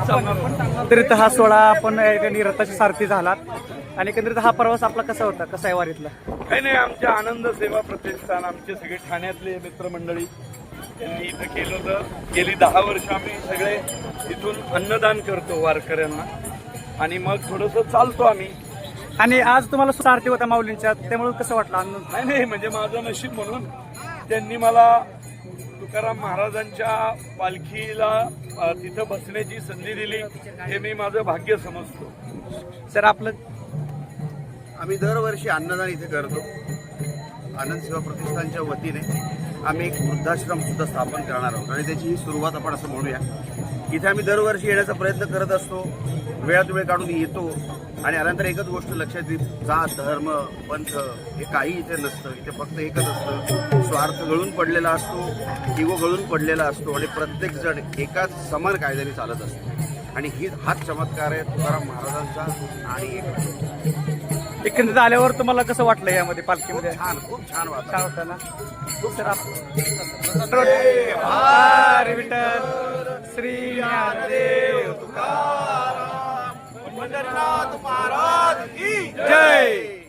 एकंदरीत हा सोहळा आपण रथाची सारथी झालात आणि एकंदरीत हा प्रवास आपला कसा होता, कसा आहे वारीतला? काही नाही, आमच्या आनंद सेवा प्रतिष्ठान आमचे सगळे ठाण्यातले मित्रमंडळी यांनी इथं केलं होतं. गेली 10 वर्ष आम्ही सगळे इथून अन्नदान करतो वारकऱ्यांना आणि मग थोडंसं चालतो आम्ही. आणि आज तुम्हाला सारथी होता माऊलींच्या, त्यामुळे कसं वाटलं आनंद? नाही म्हणजे माझं नशीब म्हणून त्यांनी मला तुकाराम महाराजांच्या पालखीला तिथं बसण्याची संधी दिली, हे मी माझं भाग्य समजतो. सर आपलं आम्ही दरवर्षी अन्नदान इथे करतो. आनंद सेवा प्रतिष्ठानच्या वतीने आम्ही एक वृद्धाश्रम सुद्धा स्थापन करणार आहोत आणि त्याची ही सुरुवात आपण असं म्हणूया. इथे आम्ही दरवर्षी येण्याचा प्रयत्न करत असतो, वेळात वेळ काढून येतो आणि आल्यानंतर एकच गोष्ट लक्षात येईल, जात धर्म पंथ हे काही इथे नसतं. इथे फक्त एकच असतं, स्वार्थ गळून पडलेला असतो, इगो गळून पडलेला असतो आणि प्रत्येक जण एकाच समान कायद्याने चालत असतो. आणि हाच चमत्कार आहे तुकाराम महाराजांचा. आणि एकंदरीत आल्यावर तुम्हाला कसं वाटलं यामध्ये पालखीमध्ये? खूप छान वाटतं. छान होतं ना सर? हरी विठ्ठल श्री ज्ञानदेव तुकाराम पंढरीनाथ महाराज की जय.